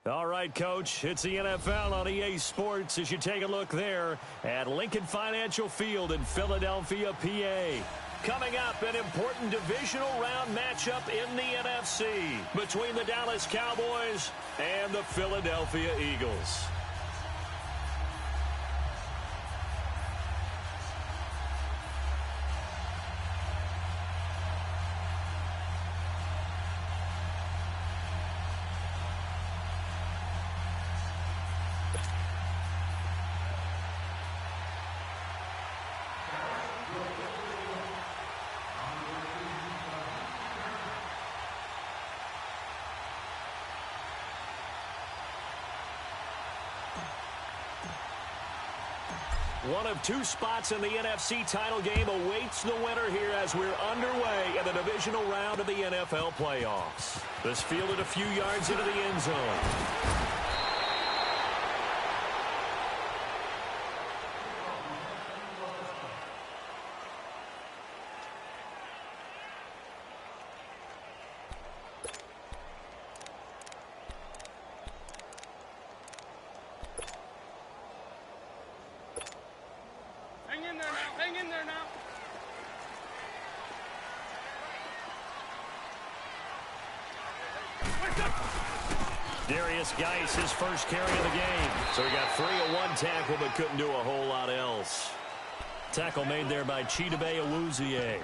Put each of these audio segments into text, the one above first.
All right, Coach, it's the NFL on EA Sports as you take a look there at Lincoln Financial Field in Philadelphia, PA. Coming up, an important divisional round matchup in the NFC between the Dallas Cowboys and the Philadelphia Eagles. One of two spots in the NFC title game awaits the winner here as we're underway in the divisional round of the NFL playoffs. This fielded a few yards into the end zone. Geis, his first carry of the game. So he got 3 of 1 tackle, but couldn't do a whole lot else. Tackle made there by Chidobe Awuzie.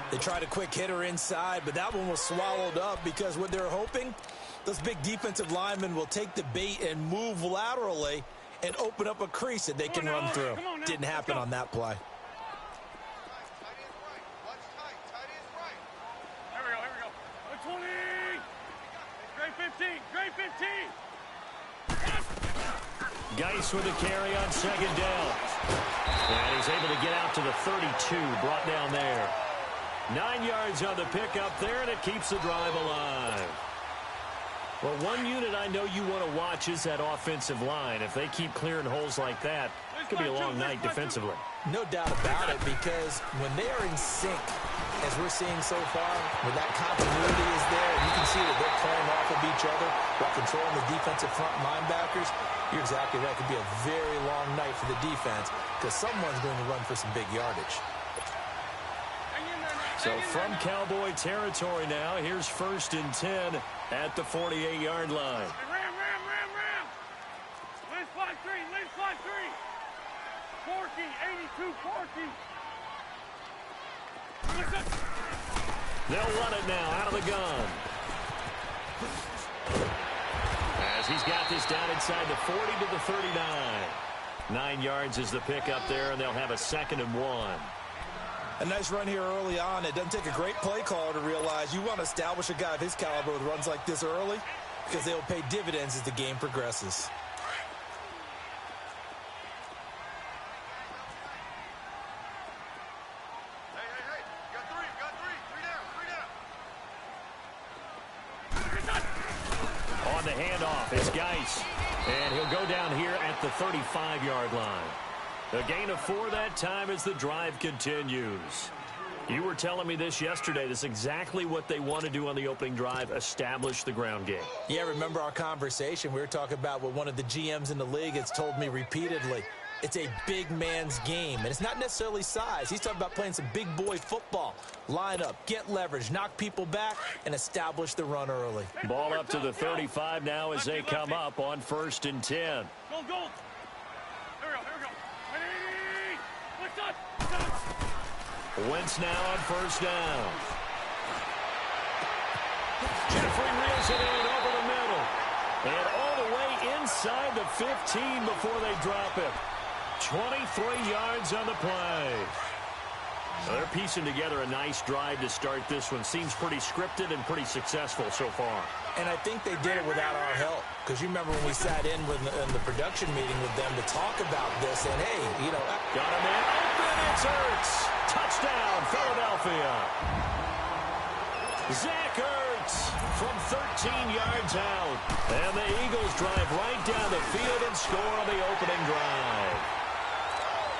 They tried a quick hitter inside, but that one was swallowed up because what they're hoping, those big defensive linemen will take the bait and move laterally and open up a crease that they can run through. Didn't happen on that play. Geis with a carry on second down. And he's able to get out to the 32, brought down there. 9 yards on the pickup there, and it keeps the drive alive. Well, one unit I know you want to watch is that offensive line. If they keep clearing holes like that, it could be a long night defensively. No doubt about it, because when they are in sync, as we're seeing so far, when that continuity is there, and you can see that they're playing off of each other while controlling the defensive front linebackers, you're exactly right. It could be a very long night for the defense because someone's going to run for some big yardage. So from Cowboy territory now, here's 1st and 10 at the 48-yard line. Ram. Liz 5-3. Corky, 82, Corky. They'll run it now out of the gun. As he's got this down inside the 40 to the 39. 9 yards is the pickup there, and they'll have a 2nd and 1. A nice run here early on. It doesn't take a great play caller to realize you want to establish a guy of his caliber with runs like this early because they will pay dividends as the game progresses. On the handoff, it's Geis. And he'll go down here at the 35-yard line. A gain of 4 that time as the drive continues. You were telling me this yesterday. This is exactly what they want to do on the opening drive, establish the ground game. Yeah, remember our conversation. We were talking about what one of the GMs in the league has told me repeatedly. It's a big man's game, and it's not necessarily size. He's talking about playing some big boy football. Line up, get leverage, knock people back, and establish the run early. Ball up to the 35 now as they come up on 1st and 10. Go. Here we go. Wentz now on 1st down. Jeffrey reels it in over the middle. And all the way inside the 15 before they drop it. 23 yards on the play. So they're piecing together a nice drive to start this one. Seems pretty scripted and pretty successful so far. And I think they did it without our help. Because you remember when we sat in the production meeting with them to talk about this. And, hey, you know. Got him in. Open. It's Ertz. Touchdown, Philadelphia. Zach Ertz from 13 yards out. And the Eagles drive right down the field and score on the opening drive.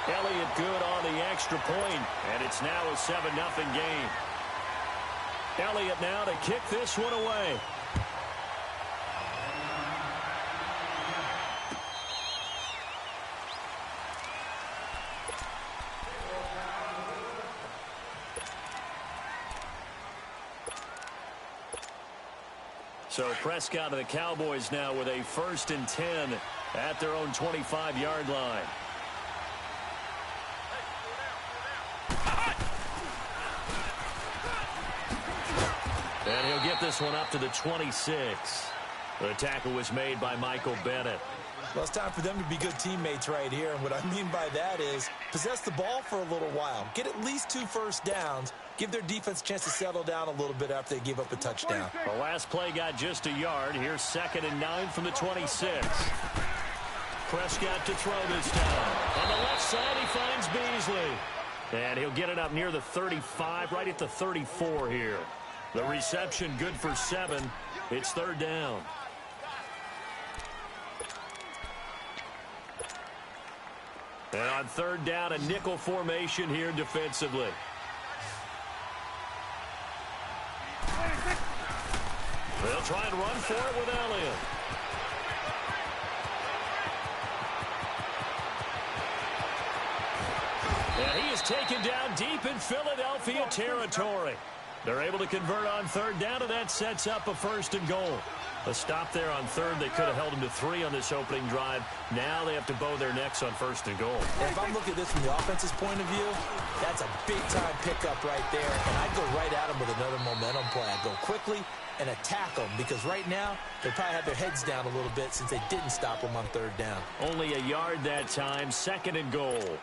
Elliott good on the extra point, and it's now a 7-0 game. Elliott now to kick this one away. So Prescott and the Cowboys now with a 1st and 10 at their own 25-yard line. And he'll get this one up to the 26. The tackle was made by Michael Bennett. Well, it's time for them to be good teammates right here. And what I mean by that is possess the ball for a little while. Get at least 2 first downs. Give their defense a chance to settle down a little bit after they give up a touchdown. The last play got just a yard. Here's 2nd and 9 from the 26. Prescott to throw this time. On the left side, he finds Beasley. And he'll get it up near the 35, right at the 34 here. The reception good for 7. It's 3rd down. And on 3rd down, a nickel formation here defensively. They'll try and run for it with Elliott. And he is taken down deep in Philadelphia territory. They're able to convert on 3rd down, and that sets up a 1st and goal. A stop there on 3rd. They could have held him to 3 on this opening drive. Now they have to bow their necks on 1st and goal. And if I'm looking at this from the offense's point of view, that's a big-time pickup right there. And I'd go right at him with another momentum play. I'd go quickly and attack them, because right now they probably have their heads down a little bit since they didn't stop them on 3rd down. Only a yard that time. 2nd and goal.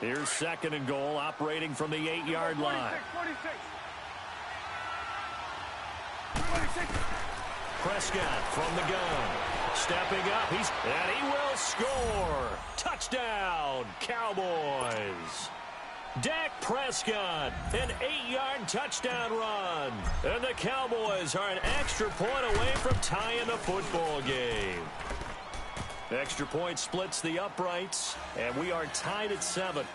Here's 2nd and goal, operating from the 8-yard line. 26. Prescott from the gun. Stepping up. And he will score. Touchdown, Cowboys. Dak Prescott, an 8-yard touchdown run. And the Cowboys are an extra point away from tying the football game. Extra point splits the uprights, and we are tied at 7.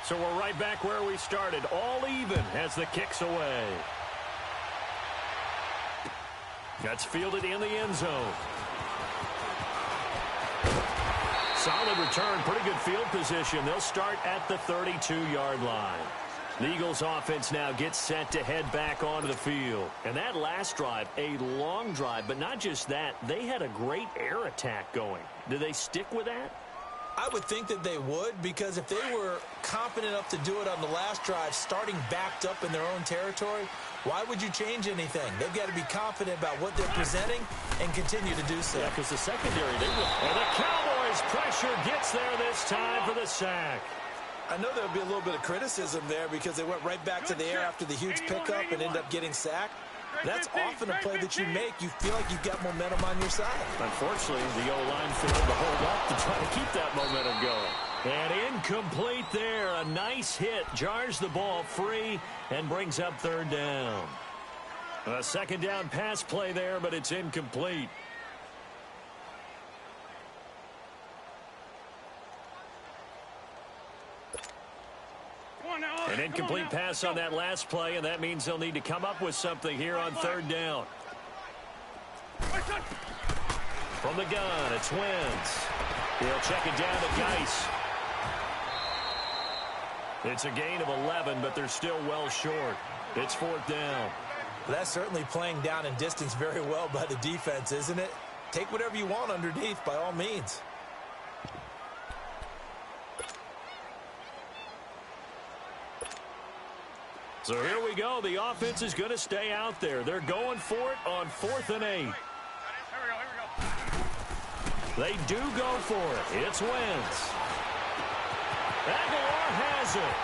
So we're right back where we started, all even as the kick's away. That's fielded in the end zone. Solid return, pretty good field position. They'll start at the 32-yard line. The Eagles offense now gets set to head back onto the field. And that last drive, a long drive, but not just that, they had a great air attack going. Do they stick with that? I would think that they would, because if they were confident enough to do it on the last drive, starting backed up in their own territory, why would you change anything? They've got to be confident about what they're presenting and continue to do so. Yeah, because the secondary, they will. And the Cowboys' pressure gets there this time for the sack. I know there'll be a little bit of criticism there because they went right back to the air after the huge pickup and ended up getting sacked. That's often a play that you make. You feel like you've got momentum on your side. Unfortunately, the O-line failed to hold up to try to keep that momentum going. And incomplete there. A nice hit. Jars the ball free and brings up 3rd down. A 2nd down pass play there, but it's incomplete. An incomplete pass on that last play, and that means they'll need to come up with something here on 3rd down. From the gun, it's Wentz. He'll check it down to Geis. It's a gain of 11, but they're still well short. It's 4th down. That's certainly playing down in distance very well by the defense, isn't it? Take whatever you want underneath, by all means. So here we go. The offense is going to stay out there. They're going for it on 4th and 8. Here we go. They do go for it. It's Wentz. Aguilar has it.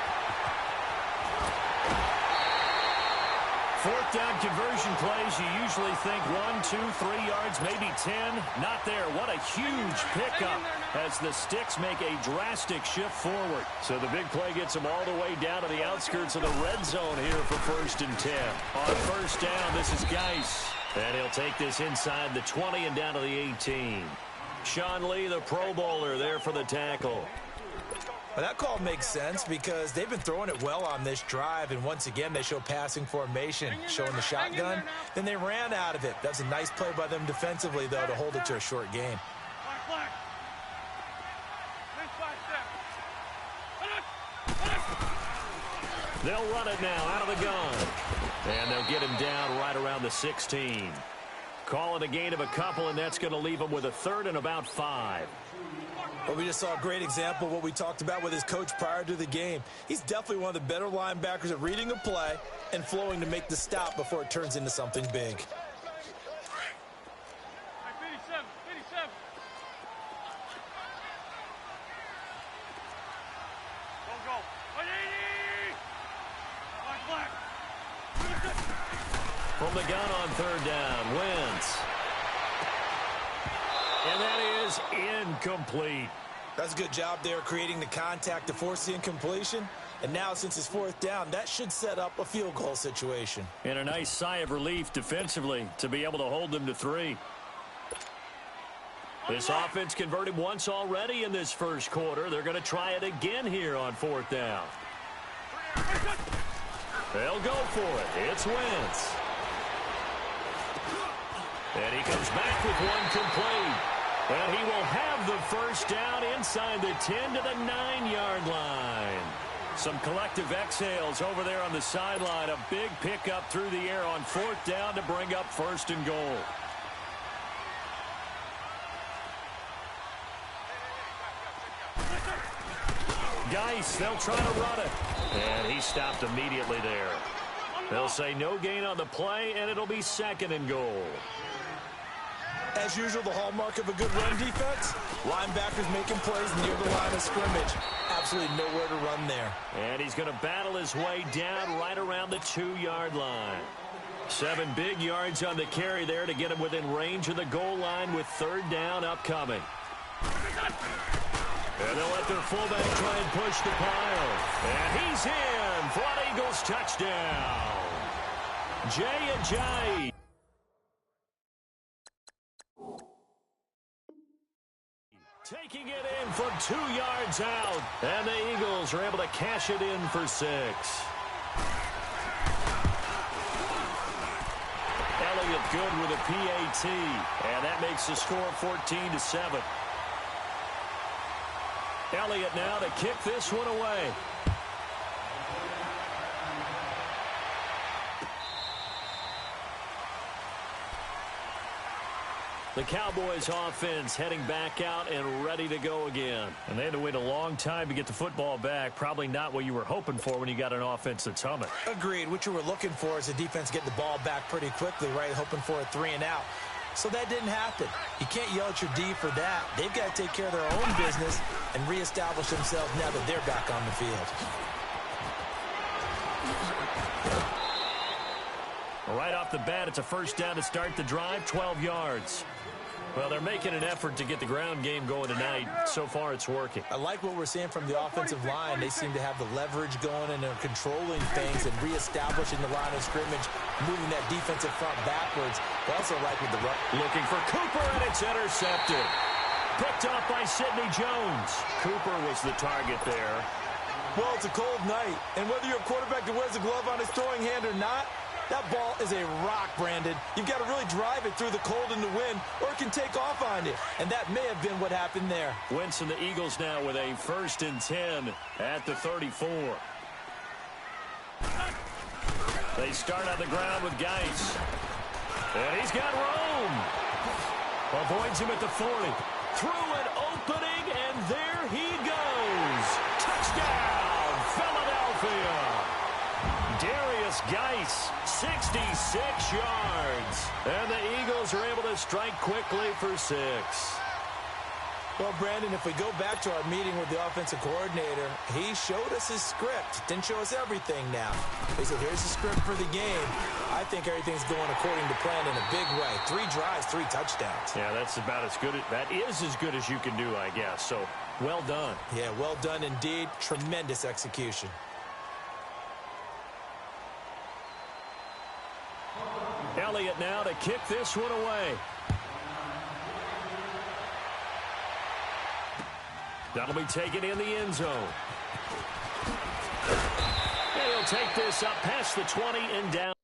Fourth down conversion plays, you usually think 1, 2, 3 yards, maybe 10. Not there. What a huge pickup as the Sticks make a drastic shift forward. So the big play gets them all the way down to the outskirts of the red zone here for 1st and 10. On first down, this is Geis. And he'll take this inside the 20 and down to the 18. Sean Lee, the Pro Bowler, there for the tackle. Well, that call makes sense because they've been throwing it well on this drive, and once again they show passing formation, showing the shotgun. Then they ran out of it. That's a nice play by them defensively, though, to hold it to a short game. They'll run it now out of the gun. And they'll get him down right around the 16. Calling a gain of a couple, and that's going to leave him with a 3rd and about 5. Well, we just saw a great example of what we talked about with his coach prior to the game. He's definitely one of the better linebackers at reading a play and flowing to make the stop before it turns into something big. From the gun on 3rd down, Wentz. And that is incomplete. That's a good job there creating the contact to force the incompletion. And now, since it's 4th down, that should set up a field goal situation. And a nice sigh of relief defensively to be able to hold them to 3. This offense converted once already in this first quarter. They're going to try it again here on 4th down. They'll go for it. It's Wentz. And he comes back with one complete. And he will have the first down inside the 10 to the 9-yard line. Some collective exhales over there on the sideline. A big pickup through the air on 4th down to bring up 1st and goal. Geis, they'll try to run it. And he stopped immediately there. They'll say no gain on the play, and it'll be 2nd and goal. As usual, the hallmark of a good run defense, linebackers making plays near the line of scrimmage. Absolutely nowhere to run there. And he's going to battle his way down right around the 2-yard line. 7 big yards on the carry there to get him within range of the goal line with 3rd down upcoming. And they'll let their fullback try and push the pile. And he's in for an Eagles touchdown. Jay Ajayi. Taking it in from 2 yards out. And the Eagles are able to cash it in for 6. Elliott good with a PAT. And that makes the score 14-7. Elliott now to kick this one away. The Cowboys offense heading back out and ready to go again. And they had to wait a long time to get the football back. Probably not what you were hoping for when you got an offense that's humming. Agreed. What you were looking for is the defense getting the ball back pretty quickly, right? Hoping for a 3 and out. So that didn't happen. You can't yell at your D for that. They've got to take care of their own business and reestablish themselves now that they're back on the field. Right off the bat, it's a 1st down to start the drive, 12 yards. Well, they're making an effort to get the ground game going tonight. So far, it's working. I like what we're seeing from the offensive line. They seem to have the leverage going, and they're controlling things and reestablishing the line of scrimmage, moving that defensive front backwards. I also like with the run. Looking for Cooper, and it's intercepted. Picked off by Sidney Jones. Cooper was the target there. Well, it's a cold night, and whether you're a quarterback that wears a glove on his throwing hand or not, that ball is a rock, Brandon. You've got to really drive it through the cold and the wind, or it can take off on you. And that may have been what happened there. Wentz and the Eagles now with a 1st and 10 at the 34. They start on the ground with Geis. And he's got room. Avoids him at the 40. Through an opening, and there he goes. Touchdown, Philadelphia. Darius Geis, 66 yards. And the Eagles are able to strike quickly for 6. Well, Brandon, if we go back to our meeting with the offensive coordinator, he showed us his script. Didn't show us everything now. He said, here's the script for the game. I think everything's going according to plan in a big way. 3 drives, 3 touchdowns. Yeah, that's about as good. That is as good as you can do, I guess. So, well done. Yeah, well done indeed. Tremendous execution. Elliott now to kick this one away. That'll be taken in the end zone. And he'll take this up past the 20 and down.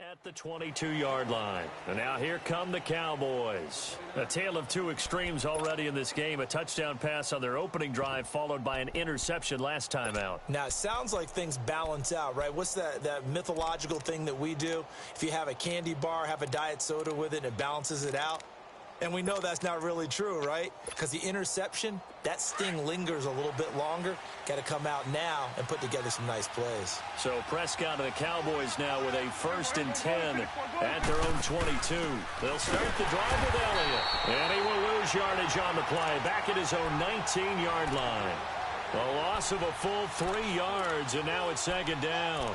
At the 22-yard line. And now here come the Cowboys. A tale of two extremes already in this game. A touchdown pass on their opening drive followed by an interception last time out. Now, it sounds like things balance out, right? What's that mythological thing that we do? If you have a candy bar, have a diet soda with it, it balances it out. And we know that's not really true, right? Because the interception, that sting lingers a little bit longer. Got to come out now and put together some nice plays. So Prescott and the Cowboys now with a 1st and 10 at their own 22. They'll start the drive with Elliott. And he will lose yardage on the play. Back at his own 19-yard line. A loss of a full 3 yards, and now it's 2nd down.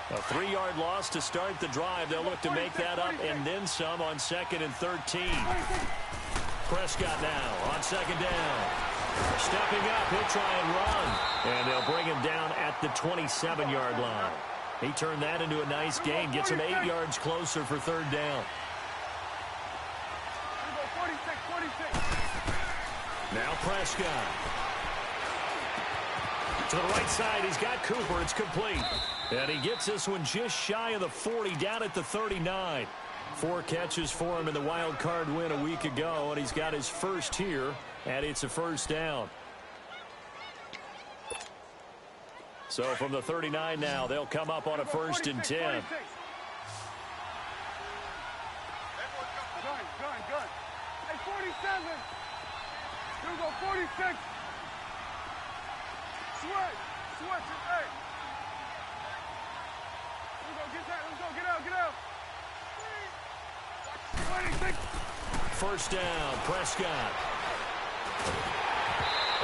A 3-yard loss to start the drive. They'll look to make that up and then some on 2nd and 13. Prescott now on 2nd down. Stepping up, he'll try and run. And they'll bring him down at the 27-yard line. He turned that into a nice gain. Gets him 8 yards closer for 3rd down. Now Prescott. To the right side, he's got Cooper. It's complete. And he gets this one just shy of the 40, down at the 39. 4 catches for him in the wild card win a week ago, and he's got his first here, and it's a 1st down. So from the 39 now, they'll come up on a 1st and 10. Good. Hey, 47. Here we go, 46. Switch it, hey. Let's go, get out. 26. 1st down, Prescott.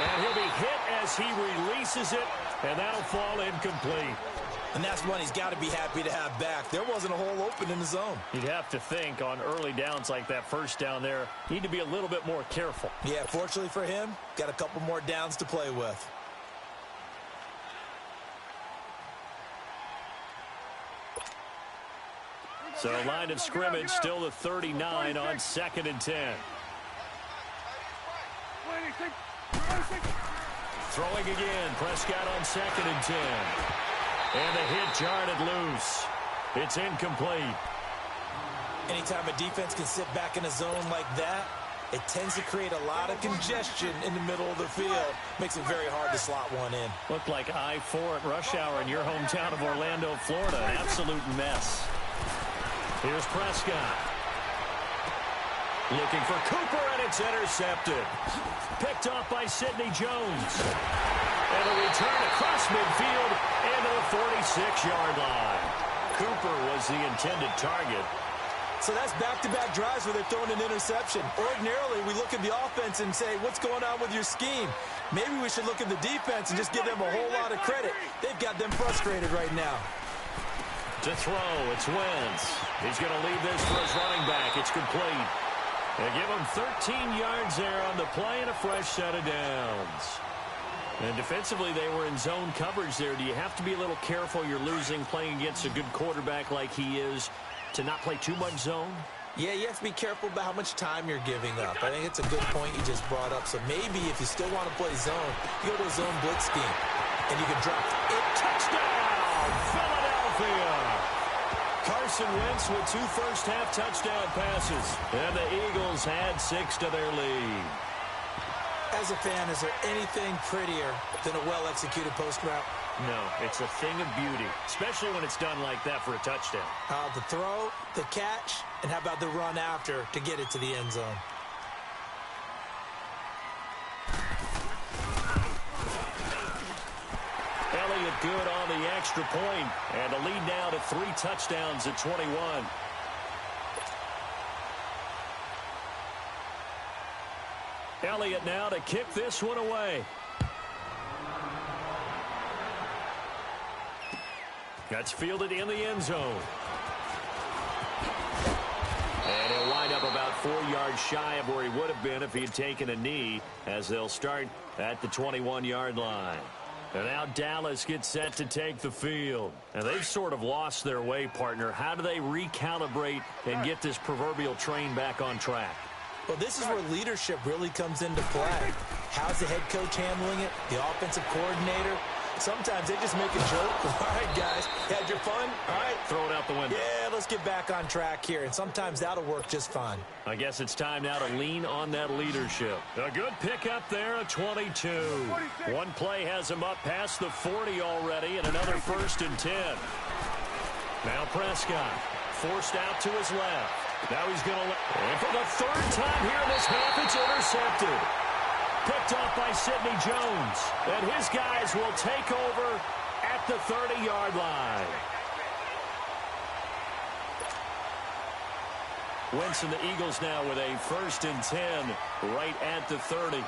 And he'll be hit as he releases it, and that'll fall incomplete. And that's one he's got to be happy to have back. There wasn't a hole open in the zone. You'd have to think on early downs like that 1st down there, need to be a little bit more careful. Yeah, fortunately for him, got a couple more downs to play with. So line of scrimmage still the 39 on 2nd and 10. Throwing again, Prescott on 2nd and 10. And the hit jarred loose. It's incomplete. Anytime a defense can sit back in a zone like that, it tends to create a lot of congestion in the middle of the field. Makes it very hard to slot one in. Looked like I-4 at rush hour in your hometown of Orlando, Florida. An absolute mess. Here's Prescott. Looking for Cooper, and it's intercepted. Picked off by Sidney Jones. And a return across midfield into the 46-yard line. Cooper was the intended target. So that's back-to-back drives where they're throwing an interception. Ordinarily, we look at the offense and say, what's going on with your scheme? Maybe we should look at the defense and just give them a whole lot of credit. They've got them frustrated right now. To throw, it's Wentz. He's going to leave this for his running back. It's complete. They give him 13 yards there on the play and a fresh set of downs. And defensively, they were in zone coverage there. Do you have to be a little careful? You're losing playing against a good quarterback like he is to not play too much zone? Yeah, you have to be careful about how much time you're giving up. I think it's a good point you just brought up. So maybe if you still want to play zone, you go to a zone blitz scheme, and you can drop it. Touchdown, Philadelphia! Carson Wentz with 2 first-half touchdown passes. And the Eagles add 6 to their lead. As a fan, is there anything prettier than a well-executed post route? No, it's a thing of beauty, especially when it's done like that for a touchdown. The throw, the catch, and how about the run after to get it to the end zone? Elliott good on the extra point, and the lead now to 3 touchdowns at 21. Elliott now to kick this one away. That's fielded in the end zone. And he'll wind up about 4 yards shy of where he would have been if he had taken a knee, as they'll start at the 21-yard line. And now Dallas gets set to take the field. And they've sort of lost their way, partner. How do they recalibrate and get this proverbial train back on track? Well, this is where leadership really comes into play. How's the head coach handling it? The offensive coordinator? Sometimes they just make a joke. All right, guys, had your fun? All right. Throw it out the window. Yeah, let's get back on track here, and sometimes that'll work just fine. I guess it's time now to lean on that leadership. A good pickup there, a 22. One play has him up past the 40 already, and another 1st and 10. Now Prescott forced out to his left. Now he's going to and for the 3rd time here in this half, it's intercepted. Picked off by Sidney Jones. And his guys will take over at the 30-yard line. Wentz and the Eagles now with a 1st and 10 right at the 30.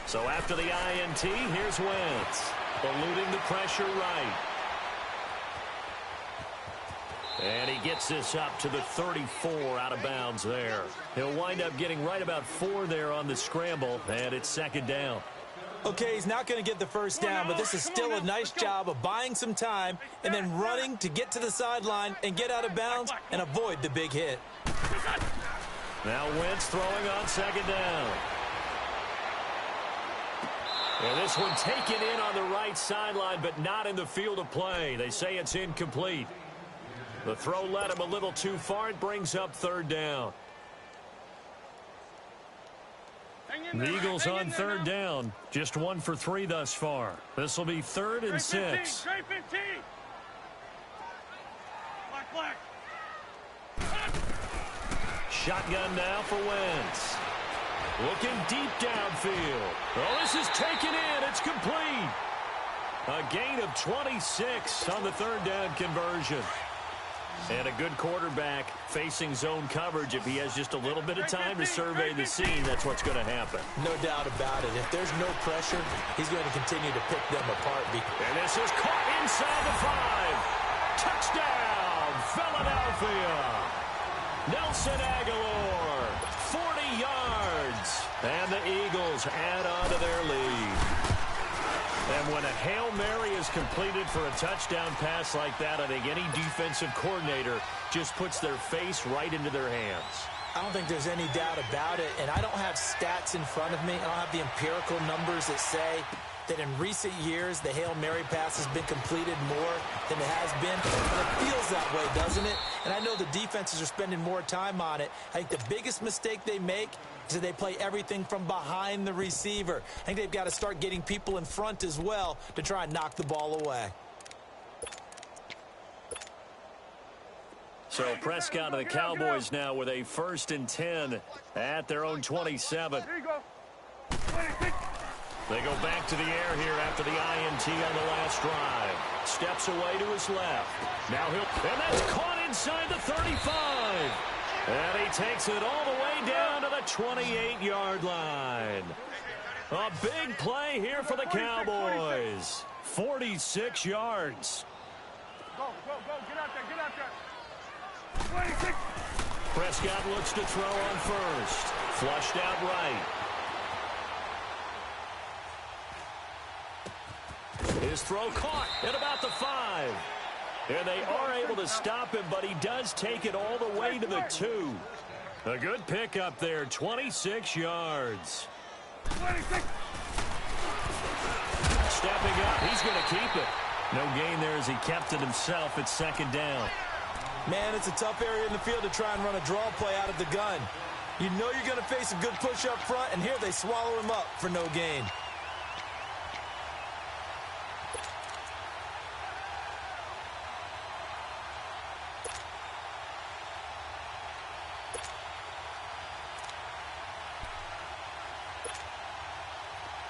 So after the INT, here's Wentz. Eluding the pressure right. And he gets this up to the 34 out of bounds there. He'll wind up getting right about 4 there on the scramble, and it's 2nd down. Okay, he's not going to get the 1st down, but this is still a nice job of buying some time and then running to get to the sideline and get out of bounds and avoid the big hit. Now Wentz throwing on 2nd down. And this one taken in on the right sideline, but not in the field of play. They say it's incomplete. The throw led him a little too far. It brings up 3rd down. The Eagles on 3rd down. Just 1 for 3 thus far. This will be 3rd and 6. Trey 15. Black. Shotgun now for Wentz. Looking deep downfield. Oh, this is taken in. It's complete. A gain of 26 on the 3rd down conversion. And a good quarterback facing zone coverage. If he has just a little bit of time to survey the scene, that's what's going to happen. No doubt about it. If there's no pressure, he's going to continue to pick them apart. And this is caught inside the 5. Touchdown, Philadelphia. Nelson Aguilar, 40 yards. And the Eagles add on to their lead. And when a Hail Mary is completed for a touchdown pass like that, I think any defensive coordinator just puts their face right into their hands. I don't think there's any doubt about it, and I don't have stats in front of me. I don't have the empirical numbers that say that in recent years the Hail Mary pass has been completed more than it has been. But it feels that way, doesn't it? And I know the defenses are spending more time on it. I think the biggest mistake they make is that they play everything from behind the receiver. I think they've got to start getting people in front as well to try and knock the ball away. So Prescott and the Cowboys now with a 1st and 10 at their own 27. There you go. 26. They go back to the air here after the INT on the last drive. Steps away to his left. Now and that's caught inside the 35. And he takes it all the way down to the 28-yard line. A big play here for the Cowboys. 46 yards. Go. Get out there. 26. Prescott looks to throw on 1st. Flushed out right. His throw caught at about the 5. And they are able to stop him, but he does take it all the way to the 2. A good pickup there, 26 yards. 26. Stepping up, he's going to keep it. No gain there as he kept it himself. It's 2nd down. Man, it's a tough area in the field to try and run a draw play out of the gun. You know you're going to face a good push up front, and here they swallow him up for no gain.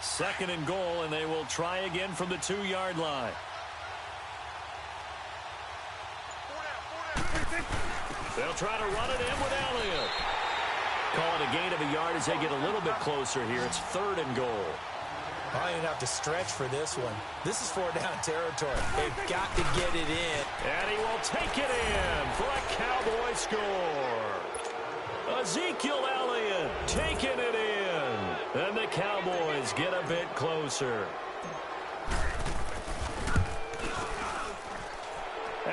Second and goal, and they will try again from the 2-yard line. They'll try to run it in with Elliott. Call it a gain of a yard as they get a little bit closer here. It's 3rd and goal. I don't even have to stretch for this one. This is 4-down territory. They've got to get it in. And he will take it in for a Cowboy score. Ezekiel Elliott taking it in. And the Cowboys get a bit closer.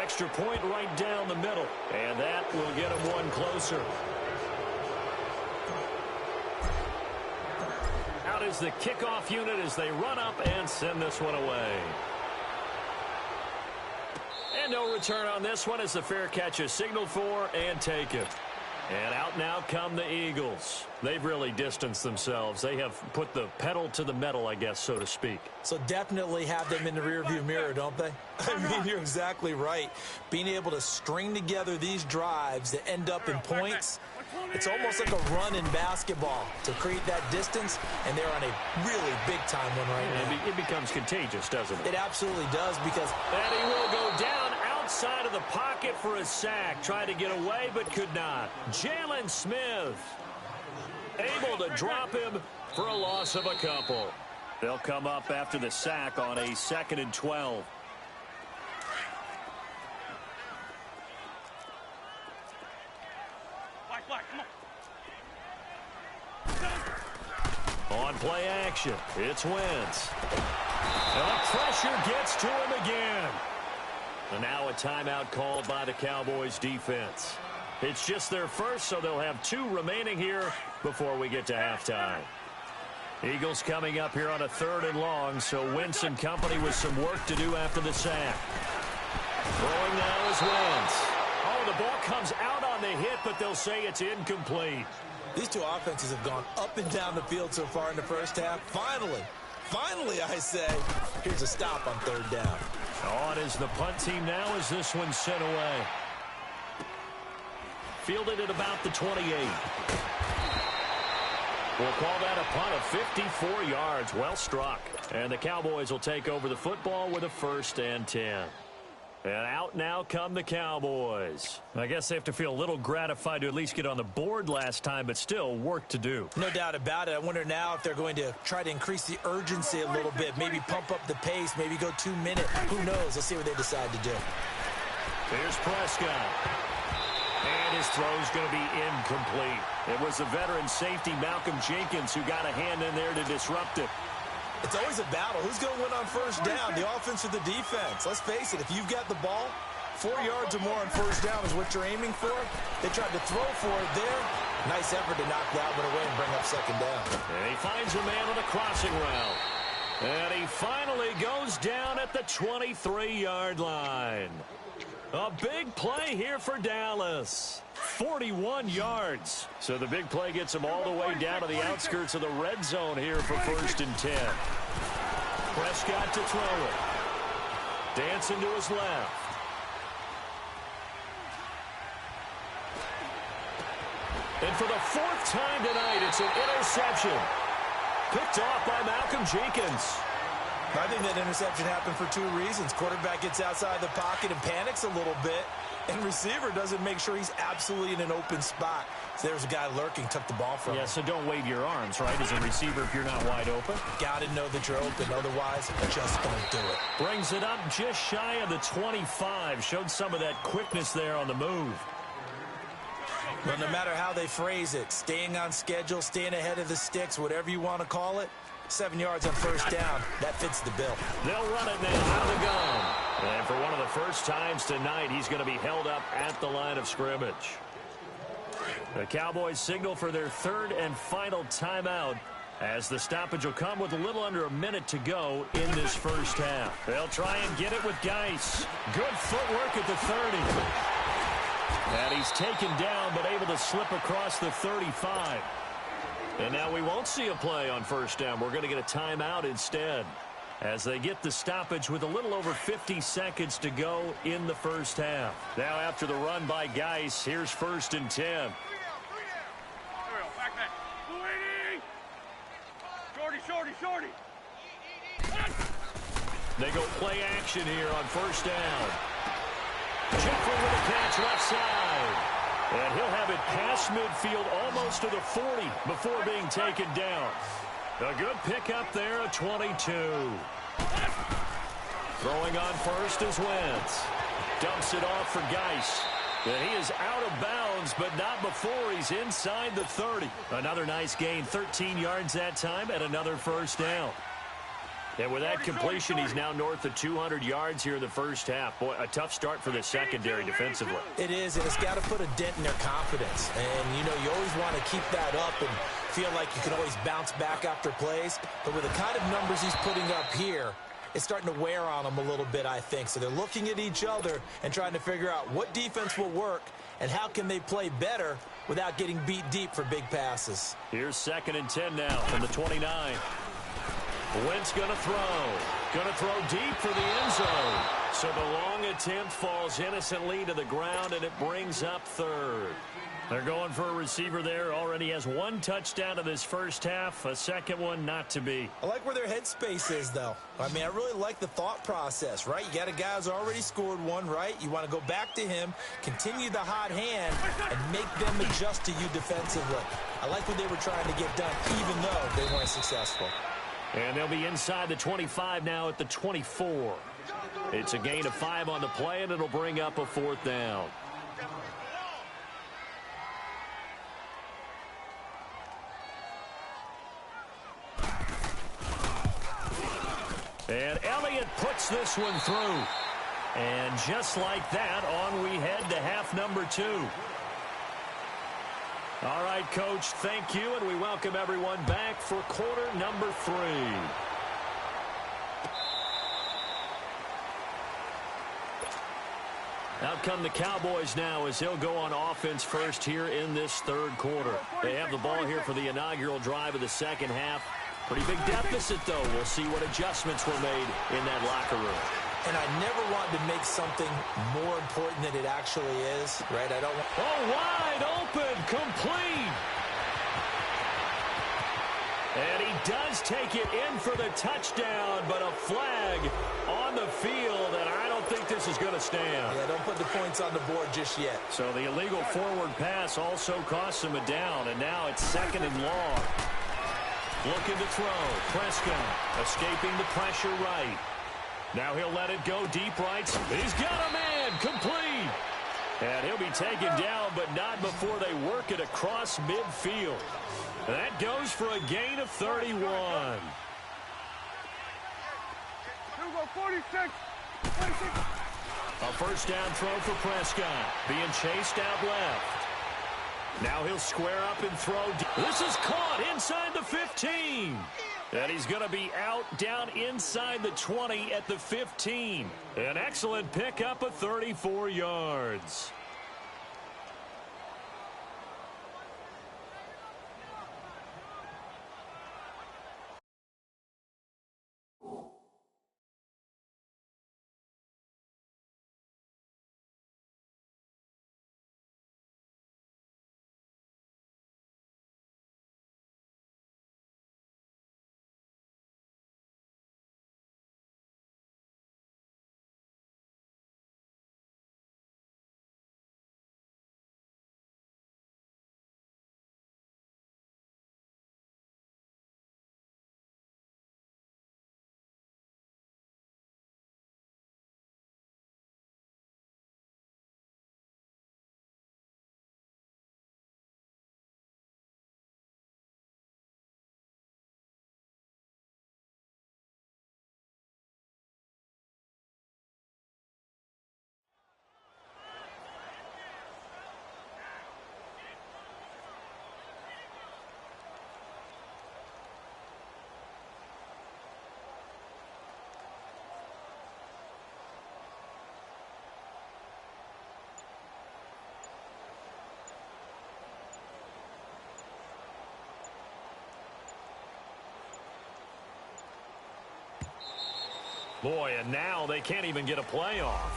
Extra point right down the middle. And that will get them one closer. Out is the kickoff unit as they run up and send this one away. And no return on this one as the fair catch is signaled for and taken. And out now come the Eagles. They've really distanced themselves. They have put the pedal to the metal, I guess, so to speak. So definitely have them in the rearview mirror, don't they? I mean, you're exactly right. Being able to string together these drives that end up in points, it's almost like a run in basketball to create that distance, and they're on a really big-time one right now. It becomes contagious, doesn't it? It absolutely does because... And he will go down outside of the pocket for a sack. Tried to get away, but could not. Jalen Smith able to drop him for a loss of a couple. They'll come up after the sack on a 2nd and 12. On play action, it's Wentz. And the pressure gets to him again. And now a timeout called by the Cowboys defense. It's just their first, so they'll have 2 remaining here before we get to halftime. Eagles coming up here on a 3rd and long, so Wentz and company with some work to do after the sack. Throwing now is Wentz. Oh, the ball comes out on the hit, but they'll say it's incomplete. These 2 offenses have gone up and down the field so far in the first half. Finally, I say, here's a stop on 3rd down. On is the punt team now as this one's sent away. Fielded at about the 28. We'll call that a punt of 54 yards. Well struck. And the Cowboys will take over the football with a 1st and 10. And out now come the Cowboys. I guess they have to feel a little gratified to at least get on the board last time, but still work to do. No doubt about it. I wonder now if they're going to try to increase the urgency a little bit, maybe pump up the pace, maybe go 2 minutes. Who knows? Let's see what they decide to do. Here's Prescott. And his throw's going to be incomplete. It was the veteran safety Malcolm Jenkins who got a hand in there to disrupt it. It's always a battle. Who's going to win on 1st down, the offense or the defense? Let's face it, if you've got the ball, 4 yards or more on 1st down is what you're aiming for. They tried to throw for it there. Nice effort to knock that one away and bring up 2nd down. And he finds a man on the crossing route. And he finally goes down at the 23-yard line. A big play here for Dallas. 41 yards. So the big play gets him all the way down to the outskirts of the red zone here for 1st and 10. Prescott to throw it. Dancing to his left. And for the 4th time tonight, it's an interception. Picked off by Malcolm Jenkins. I think that interception happened for 2 reasons. Quarterback gets outside the pocket and panics a little bit, and receiver doesn't make sure he's absolutely in an open spot. So there's a guy lurking, took the ball from him. Yeah, so don't wave your arms, right, as a receiver if you're not wide open. Got to know that you're open, otherwise just don't do it. Brings it up just shy of the 25. Showed some of that quickness there on the move. Well, no matter how they phrase it, staying on schedule, staying ahead of the sticks, whatever you want to call it, 7 yards on 1st down, that fits the bill. They'll run it now out of the gun. And for one of the first times tonight, he's going to be held up at the line of scrimmage. The Cowboys signal for their 3rd and final timeout as the stoppage will come with a little under a minute to go in this first half. They'll try and get it with Geis. Good footwork at the 30. And he's taken down but able to slip across the 35. And now we won't see a play on 1st down. We're going to get a timeout instead as they get the stoppage with a little over 50 seconds to go in the first half. Now after the run by Geis, here's 1st and 10. Shorty. They go play action here on 1st down. Jeffrey with a catch left side. And he'll have it past midfield almost to the 40 before being taken down. A good pickup there, a 22. Throwing on 1st is Wentz. Dumps it off for Geis. And he is out of bounds, but not before he's inside the 30. Another nice gain, 13 yards that time, and another 1st down. And with that completion, he's now north of 200 yards here in the first half. Boy, a tough start for the secondary defensively. It is, and it's got to put a dent in their confidence. And, you know, you always want to keep that up and feel like you can always bounce back after plays. But with the kind of numbers he's putting up here, it's starting to wear on them a little bit, I think. So they're looking at each other and trying to figure out what defense will work and how can they play better without getting beat deep for big passes. Here's 2nd and 10 now from the 29. Wentz going to throw. Going to throw deep for the end zone. So the long attempt falls innocently to the ground, and it brings up 3rd. They're going for a receiver there. Already has 1 touchdown in this first half. A second one not to be. I like where their headspace is, though. I mean, I really like the thought process, right? You got a guy who's already scored 1, right? You want to go back to him, continue the hot hand, and make them adjust to you defensively. I like what they were trying to get done, even though they weren't successful. And they'll be inside the 25 now at the 24. It's a gain of 5 on the play, and it'll bring up a 4th down. And Elliott puts this one through. And just like that, on we head to half number 2. All right, Coach, thank you, and we welcome everyone back for quarter number 3. Out come the Cowboys now as they'll go on offense first here in this 3rd quarter. They have the ball here for the inaugural drive of the second half. Pretty big deficit, though. We'll see what adjustments were made in that locker room. And I never wanted to make something more important than it actually is, right? I don't want... Oh, wide open, complete. And he does take it in for the touchdown, but a flag on the field, and I don't think this is going to stand. Yeah, don't put the points on the board just yet. So the illegal forward pass also costs him a down, and now it's 2nd and long. Looking to throw. Prescott escaping the pressure right. Now he'll let it go deep right. He's got a man. Complete. And he'll be taken down, but not before they work it across midfield. That goes for a gain of 31. 46. A first down throw for Prescott. Being chased out left. Now he'll square up and throw. This is caught inside the 15. And he's going to be out down inside the 20 at the 15. An excellent pickup of 34 yards. Boy, and now they can't even get a playoff.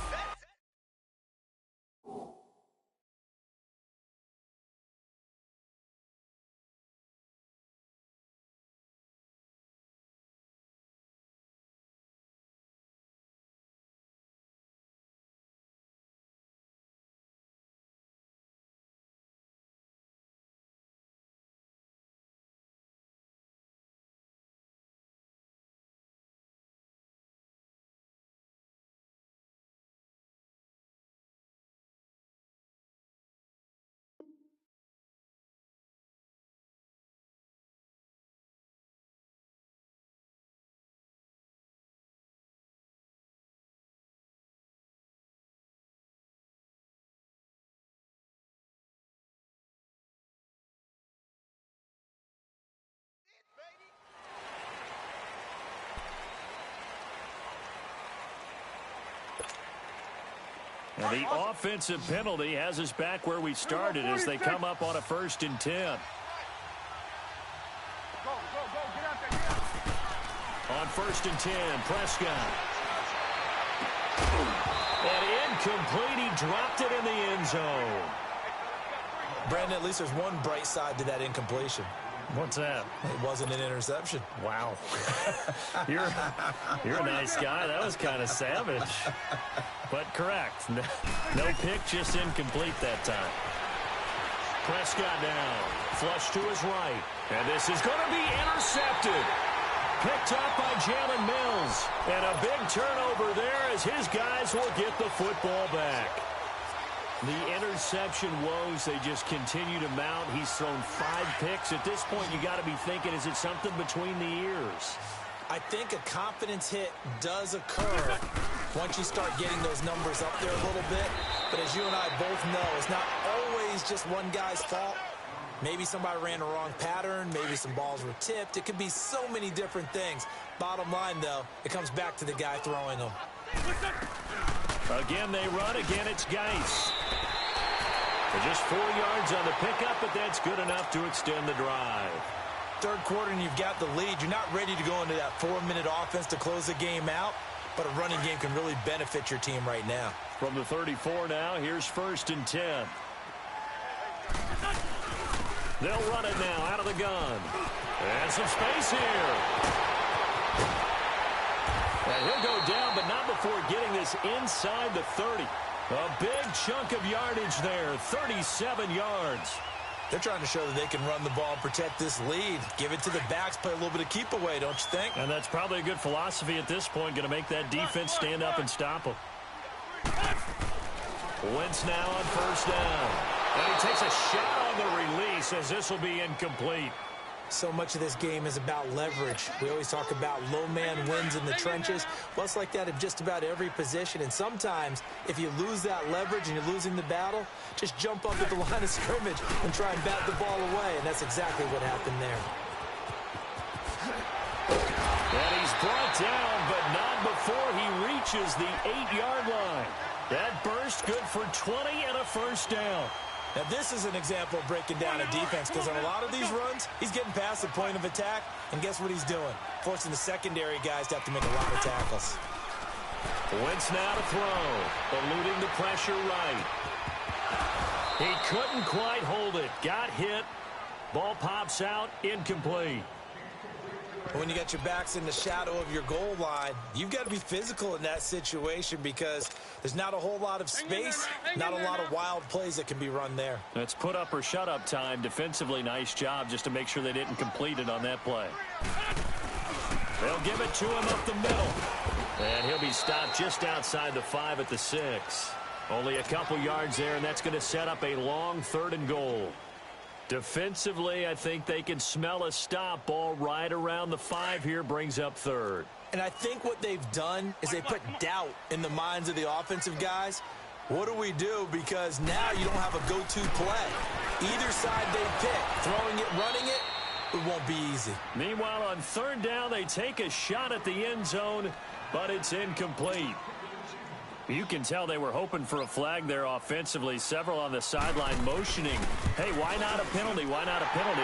And the offensive penalty has us back where we started as they come up on a 1st and 10. Go, get out there, get out. On 1st and 10, Prescott. And incomplete. He dropped it in the end zone. Brandon, at least there's one bright side to that incompletion. What's that? It wasn't an interception. Wow. You're a nice guy. That was kind of savage. But correct. No pick, just incomplete that time. Prescott now. Flush to his right. And this is going to be intercepted. Picked up by Jalen Mills. And a big turnover there as his guys will get the football back. The interception woes, they just continue to mount. He's thrown 5 picks. At this point, you got to be thinking, is it something between the ears? I think a confidence hit does occur once you start getting those numbers up there a little bit. But as you and I both know, it's not always just one guy's fault. Maybe somebody ran the wrong pattern. Maybe some balls were tipped. It could be so many different things. Bottom line, though, it comes back to the guy throwing them. Again, they run. Again, it's Geis. Just 4 yards on the pickup, but that's good enough to extend the drive. Third quarter, and you've got the lead. You're not ready to go into that 4-minute offense to close the game out, but a running game can really benefit your team right now. From the 34 now, here's 1st and 10. They'll run it now out of the gun. And some space here. And he'll go down, but not before getting this inside the 30. A big chunk of yardage there, 37 yards. They're trying to show that they can run the ball and protect this lead. Give it to the backs, play a little bit of keep away, don't you think? And that's probably a good philosophy at this point, going to make that defense stand up and stop them. Wentz now on 1st down. And he takes a shot on the release as this will be incomplete. So much of this game is about leverage. We always talk about low man wins in the trenches. Well, it's like that in just about every position. And sometimes, if you lose that leverage and you're losing the battle, just jump up at the line of scrimmage and try and bat the ball away. And that's exactly what happened there. And he's brought down, but not before he reaches the 8-yard line. That burst good for 20 and a 1st down. Now, this is an example of breaking down a defense because on a lot of these runs, he's getting past the point of attack, and guess what he's doing? Forcing the secondary guys to have to make a lot of tackles. Wentz now to throw, eluding the pressure right. He couldn't quite hold it. Got hit. Ball pops out, incomplete. When you got your backs in the shadow of your goal line, you've got to be physical in that situation because there's not a whole lot of space, not a lot of wild plays that can be run there. That's put up or shut up time. Defensively, nice job just to make sure they didn't complete it on that play. They'll give it to him up the middle. And he'll be stopped just outside the 5 at the 6. Only a couple yards there, and that's going to set up a long 3rd and goal. Defensively, I think they can smell a stop. Ball right around the 5 here, brings up 3rd. And I think what they've done is they put doubt in the minds of the offensive guys. What do we do? Because now you don't have a go-to play. Either side they pick, throwing it, running it, it won't be easy. Meanwhile, on 3rd down, they take a shot at the end zone, but it's incomplete. You can tell they were hoping for a flag there offensively. Several on the sideline motioning. Hey, why not a penalty? Why not a penalty?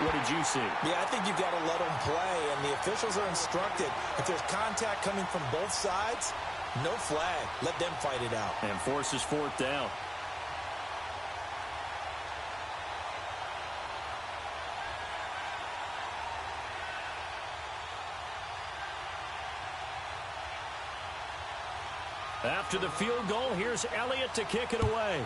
What did you see? Yeah, I think you've got to let them play, and the officials are instructed. If there's contact coming from both sides, no flag. Let them fight it out. And forces 4th down. After the field goal, here's Elliott to kick it away.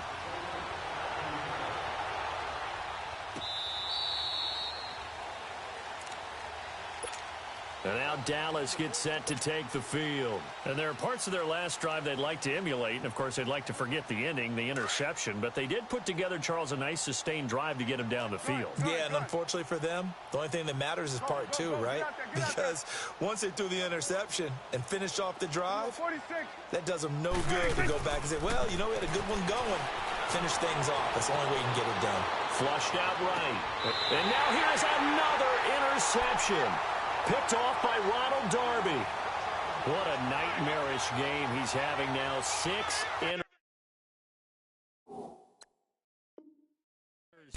And now Dallas gets set to take the field. And there are parts of their last drive they'd like to emulate. And, of course, they'd like to forget the ending, the interception. But they did put together, Charles, a nice sustained drive to get him down the field. Yeah, and unfortunately for them, the only thing that matters is part 2, right? Because once they threw the interception and finished off the drive, that does them no good to go back and say, well, you know, we had a good one going. Finish things off. That's the only way you can get it done. Flushed out right. And now here's another interception. Picked off by Ronald Darby. What a nightmarish game he's having now. 6 interceptions.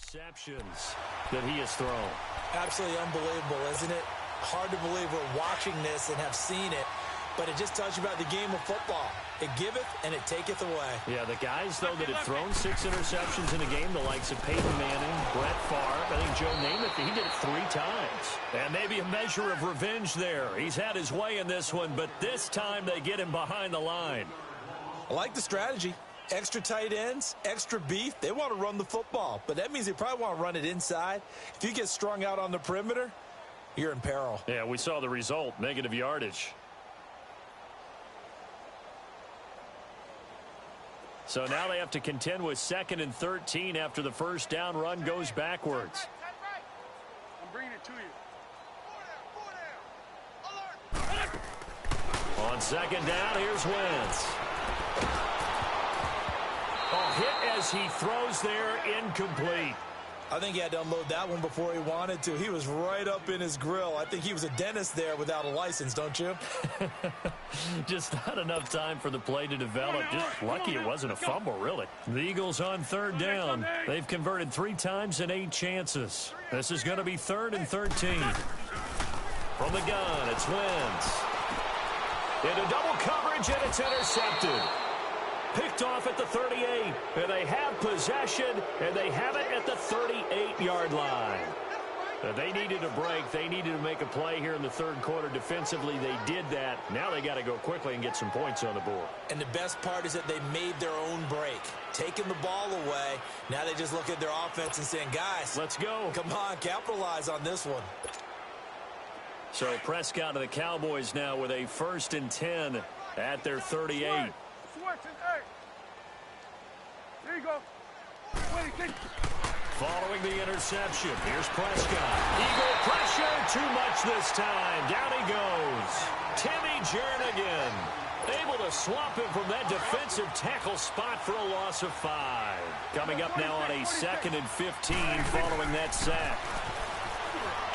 interceptions that he has thrown. Absolutely unbelievable, isn't it? Hard to believe we're watching this and have seen it, but it just tells you about the game of football. It giveth and it taketh away. Yeah, the guys, though, that have thrown 6 interceptions in a game, the likes of Peyton Manning, Brett Favre, I think Joe Namath, he did it 3 times. And maybe a measure of revenge there. He's had his way in this one, but this time they get him behind the line. I like the strategy. Extra tight ends, extra beef. They want to run the football, but that means they probably want to run it inside. If you get strung out on the perimeter, you're in peril. Yeah, we saw the result, negative yardage. So now they have to contend with 2nd and 13 after the first down run goes backwards. I'm bringing it to you. On 2nd down, here's Wentz. Oh, hit as he throws there, incomplete. I think he had to unload that one before he wanted to. He was right up in his grill. I think he was a dentist there without a license, don't you? Just not enough time for the play to develop. Just lucky it wasn't a fumble, really. The Eagles on 3rd down. They've converted 3 times in 8 chances. This is going to be 3rd and 13. From the gun, it's Wentz. Into double coverage, and it's intercepted. Picked off at the 38, and they have possession, and they have it at the 38-yard line. They needed a break. They needed to make a play here in the 3rd quarter. Defensively, they did that. Now they got to go quickly and get some points on the board. And the best part is that they made their own break, taking the ball away. Now they just look at their offense and saying, guys, let's go. Come on, capitalize on this one. So Prescott of the Cowboys now with a 1st and 10 at their 38. There you go. 26. Following the interception, here's Prescott. Eagle pressure, too much this time. Down he goes. Timmy Jernigan able to swap him from that defensive tackle spot for a loss of 5. Coming up now on a 2nd and 15 following that sack.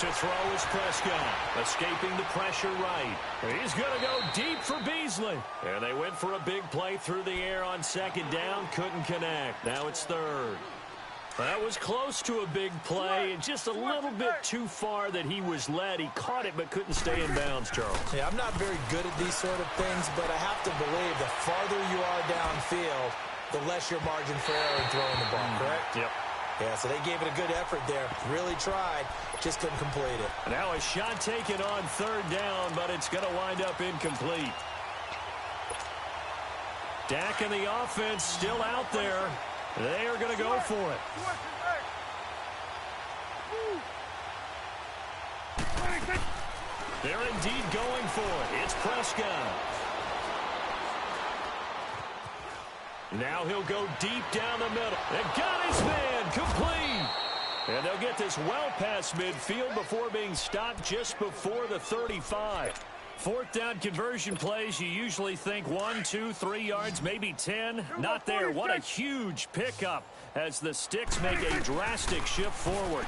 To throw is Prescott, escaping the pressure right. He's going to go deep for Beasley. And they went for a big play through the air on 2nd down, couldn't connect. Now it's 3rd. That was close to a big play, just a little bit too far that he was led. He caught it but couldn't stay in bounds, Charles. Yeah, I'm not very good at these sort of things, but I have to believe the farther you are downfield, the less your margin for error in throwing the ball, correct? Yep. Yeah, so they gave it a good effort there. Really tried, just couldn't complete it. Now a shot taken on 3rd down, but it's going to wind up incomplete. Dak and the offense still out there. They are going to go for it. They're indeed going for it. It's Prescott. Now he'll go deep down the middle. And got his man complete. And they'll get this well past midfield before being stopped just before the 35. 4th down conversion plays, you usually think 1, 2, 3 yards, maybe 10. Not there. What a huge pickup as the sticks make a drastic shift forward.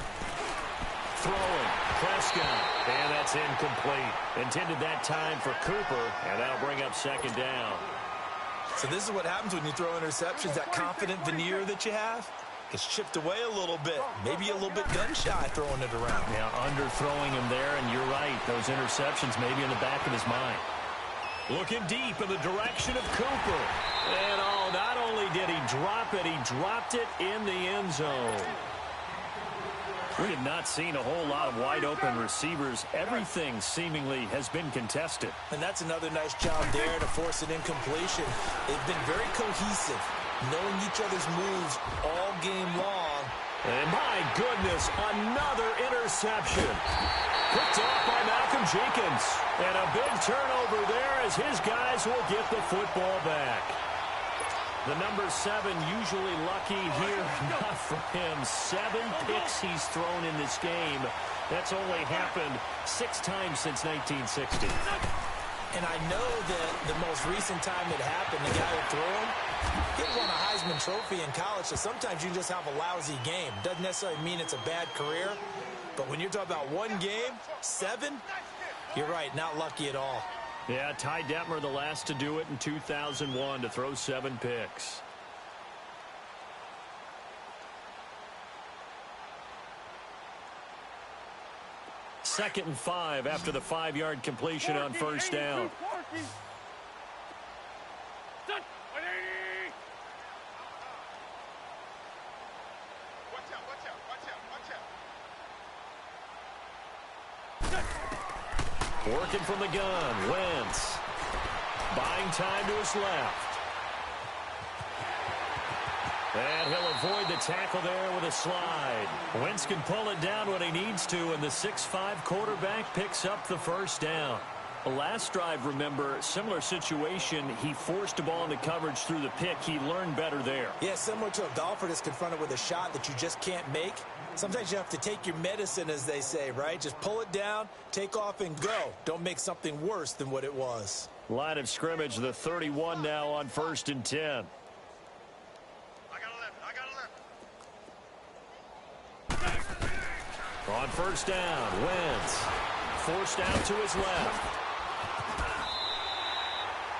Throwing, Prescott, and that's incomplete. Intended that time for Cooper, and that'll bring up 2nd down. So this is what happens when you throw interceptions. That confident veneer that you have gets chipped away a little bit. Maybe a little bit gun-shy throwing it around. Yeah, underthrowing him there, and you're right. Those interceptions maybe in the back of his mind. Looking deep in the direction of Cooper. And, oh, not only did he drop it, he dropped it in the end zone. We have not seen a whole lot of wide-open receivers. Everything seemingly has been contested. And that's another nice job there to force an incompletion. They've been very cohesive, knowing each other's moves all game long. And my goodness, another interception. Picked off by Malcolm Jenkins. And a big turnover there as his guys will get the football back. The number 7 usually lucky here. Not for him. 7 picks he's thrown in this game. That's only happened 6 times since 1960. And I know that the most recent time it happened, the guy who threw him, he won a Heisman Trophy in college, so sometimes you just have a lousy game. Doesn't necessarily mean it's a bad career, but when you're talking about one game, 7, you're right, not lucky at all. Yeah, Ty Detmer the last to do it in 2001 to throw 7 picks. 2nd and 5 after the 5-yard completion on first down. Working from the gun, Wentz. Buying time to his left. And he'll avoid the tackle there with a slide. Wentz can pull it down when he needs to, and the 6'5" quarterback picks up the first down. The last drive, remember, similar situation. He forced a ball into coverage through the pick. He learned better there. Yeah, similar to a golfer that's confronted with a shot that you just can't make. Sometimes you have to take your medicine, as they say, right? Just pull it down, take off, and go. Don't make something worse than what it was. Line of scrimmage, the 31 now on 1st and 10. On first down, Wentz. Forced out to his left.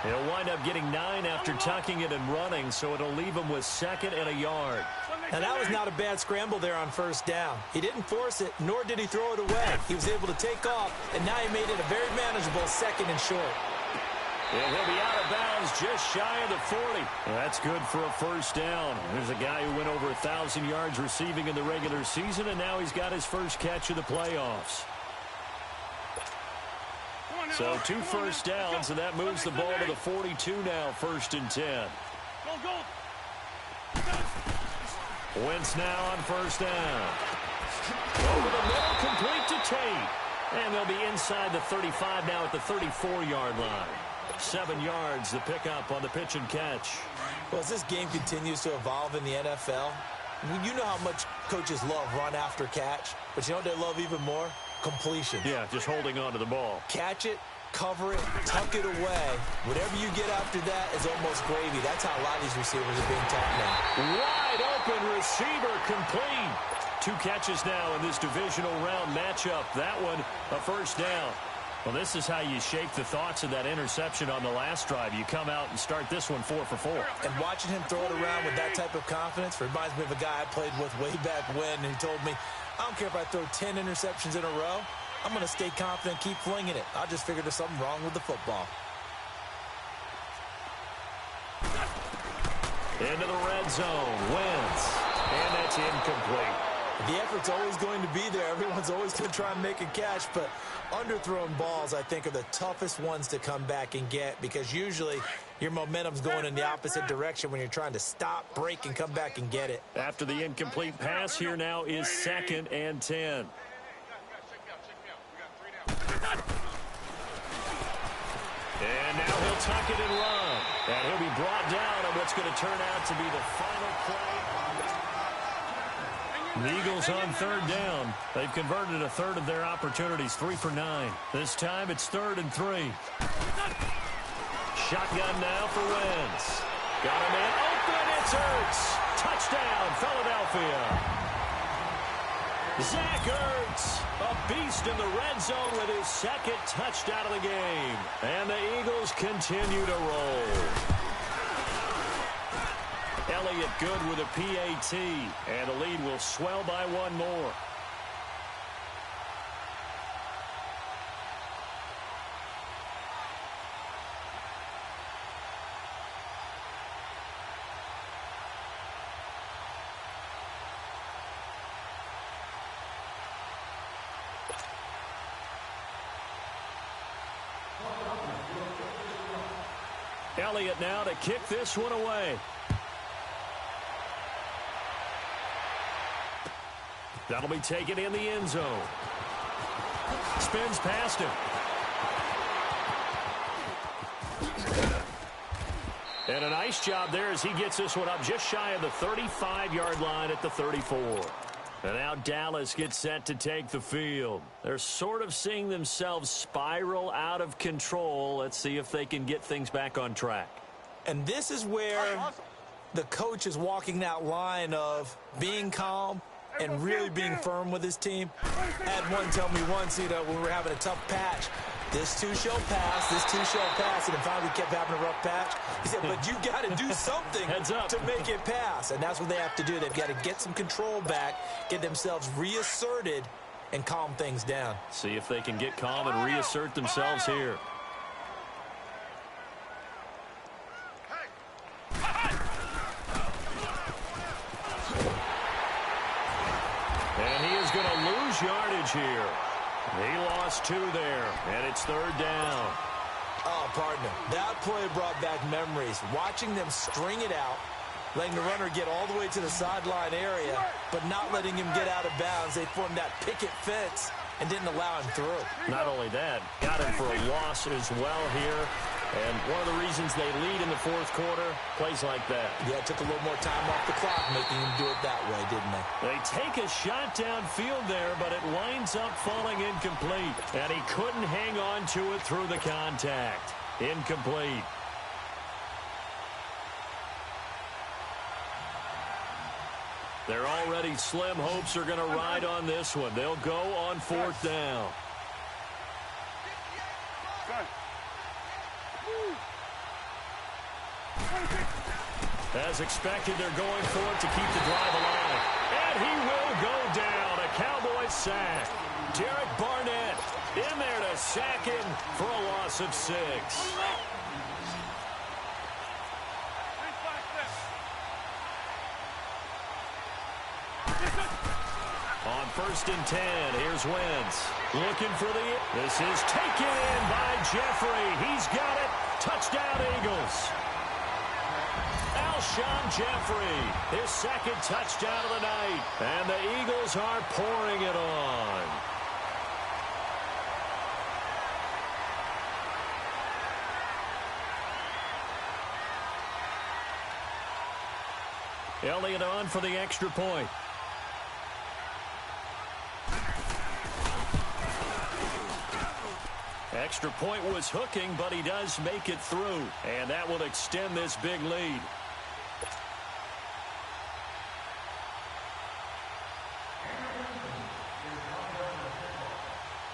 He'll wind up getting 9 after tucking it and running, so it'll leave him with 2nd and a yard. And that was not a bad scramble there on first down. He didn't force it, nor did he throw it away. He was able to take off, and now he made it a very manageable 2nd and short. And he'll be out of bounds just shy of the 40. That's good for a first down. There's a guy who went over 1,000 yards receiving in the regular season, and now he's got his first catch of the playoffs. So 2 first downs, and that moves the ball to the 42 now, 1st and 10. Wentz now on first down. Over the middle, complete to Tate. And they'll be inside the 35 now at the 34-yard line. 7 yards, the pickup on the pitch and catch. Well, as this game continues to evolve in the NFL, you know how much coaches love run after catch, but you know what they love even more? Completion. Yeah, just holding on to the ball. Catch it, cover it, tuck it away. Whatever you get after that is almost gravy. That's how a lot of these receivers are being taught now. Wide open receiver, complete. 2 catches now in this divisional round matchup. That one, a first down. Well, this is how you shape the thoughts of that interception on the last drive. You come out and start this one 4 for 4. And watching him throw it around with that type of confidence reminds me of a guy I played with way back when, and he told me, I don't care if I throw 10 interceptions in a row. I'm going to stay confident, keep flinging it. I just figured there's something wrong with the football. Into the red zone, Wentz. And that's incomplete. The effort's always going to be there. Everyone's always going to try and make a catch, but underthrown balls, I think, are the toughest ones to come back and get because usually your momentum's going in the opposite direction when you're trying to stop, break, and come back and get it. After the incomplete pass, here now is 2nd and 10. And now he'll tuck it and run. And he'll be brought down on what's going to turn out to be the final play. The Eagles on 3rd down. They've converted a third of their opportunities, 3 for 9. This time it's 3rd and 3. Shotgun now for Wentz. Got a man open. It's Ertz. Touchdown, Philadelphia. Zach Ertz, a beast in the red zone with his 2nd touchdown of the game. And the Eagles continue to roll. Elliott good with a PAT, and the lead will swell by 1 more. Elliott now to kick this one away. That'll be taken in the end zone. Spins past him. And a nice job there as he gets this one up just shy of the 35-yard line at the 34. And now Dallas gets set to take the field. They're sort of seeing themselves spiral out of control. Let's see if they can get things back on track. And this is where the coach is walking that line of being calm and really being firm with his team. I had one tell me once, you know, when we were having a tough patch, this too shall pass, this too shall pass, and then finally we kept having a rough patch. He said, but you got to do something to make it pass, and that's what they have to do. They've got to get some control back, get themselves reasserted, and calm things down. See if they can get calm and reassert themselves here. And he is going to lose yardage here. He lost 2 there, and it's 3rd down. Oh, partner, that play brought back memories. Watching them string it out, letting the runner get all the way to the sideline area, but not letting him get out of bounds. They formed that picket fence and didn't allow him through. Not only that, got him for a loss as well here. And one of the reasons they lead in the 4th quarter, plays like that. Yeah, it took a little more time off the clock, making him do it that way, didn't they? They take a shot downfield there, but it winds up falling incomplete. And he couldn't hang on to it through the contact. Incomplete. Their already slim hopes are going to ride on this one. They'll go on 4th down. As expected, they're going for it to keep the drive alive. And he will go down. A Cowboys sack. Derek Barnett in there to sack him for a loss of 6. On 1st and 10, here's Wentz. Looking for this is taken in by Jeffrey. He's got it. Touchdown, Eagles. Alshon Jeffrey, his 2nd touchdown of the night. And the Eagles are pouring it on. Elliott on for the extra point. Extra point was hooking, but he does make it through. And that will extend this big lead.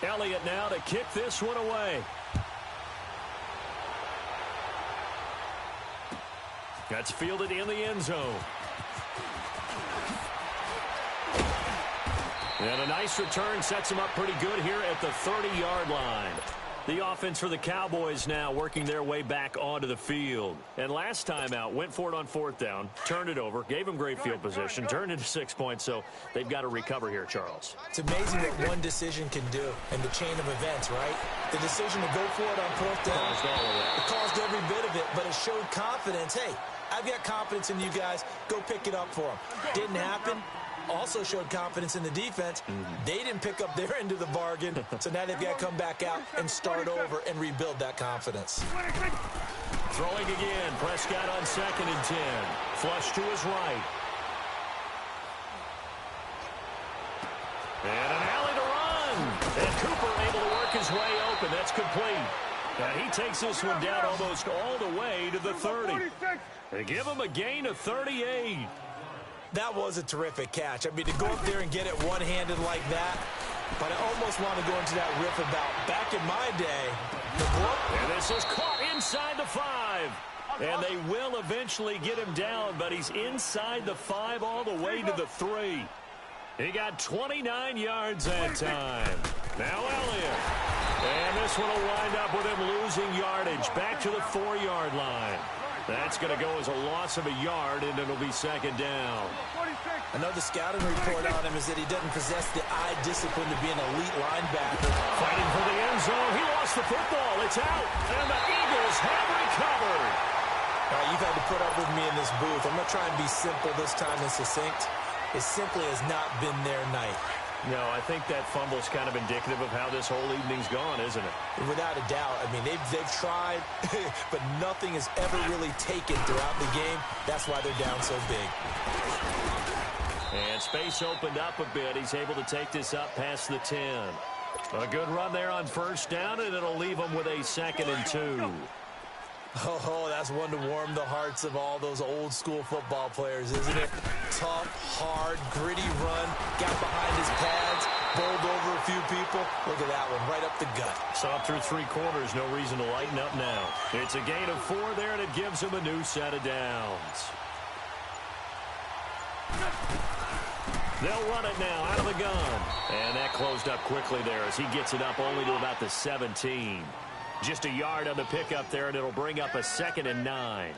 Elliott now to kick this one away. That's fielded in the end zone. And a nice return sets him up pretty good here at the 30-yard line. The offense for the Cowboys now working their way back onto the field. And last time out, went for it on 4th down, turned it over, gave him great field position, turned it to 6 points, so they've got to recover here, Charles. It's amazing what one decision can do in the chain of events, right? The decision to go for it on 4th down, it caused every bit of it, but it showed confidence. Hey, I've got confidence in you guys. Go pick it up for them. Didn't happen. Also showed confidence in the defense. They didn't pick up their end of the bargain, so now they've got to come back out and start over and rebuild that confidence. Throwing again. Prescott on 2nd and 10. Flush to his right. And an alley to run. And Cooper able to work his way open. That's complete. And he takes this one down almost all the way to the 30. They give him a gain of 38. That was a terrific catch. I mean, to go up there and get it one-handed like that, but I almost want to go into that riff about back in my day. And this is caught inside the 5. And they will eventually get him down, but he's inside the 5 all the way to the 3. He got 29 yards that time. Now Elliott. And this one will wind up with him losing yardage back to the 4-yard line. That's going to go as a loss of a yard, and it'll be 2nd down. Another scouting report on him is that he doesn't possess the eye discipline to be an elite linebacker. Fighting for the end zone. He lost the football. It's out, and the Eagles have recovered. You've had to put up with me in this booth. I'm going to try and be simple this time and succinct. It simply has not been their night. No, I think that fumble's kind of indicative of how this whole evening's gone, isn't it? Without a doubt. I mean, they've tried, but nothing has ever really taken throughout the game. That's why they're down so big. And space opened up a bit. He's able to take this up past the 10. A good run there on 1st down, and it'll leave him with a 2nd and 2. Oh, that's one to warm the hearts of all those old-school football players, isn't it? Tough, hard, gritty run, got behind his pads, bowled over a few people. Look at that one, right up the gut. Saw through 3 quarters, no reason to lighten up now. It's a gain of 4 there, and it gives him a new set of downs. They'll run it now out of the gun. And that closed up quickly there as he gets it up only to about the 17. Just a yard on the pickup there, and it'll bring up a 2nd and 9.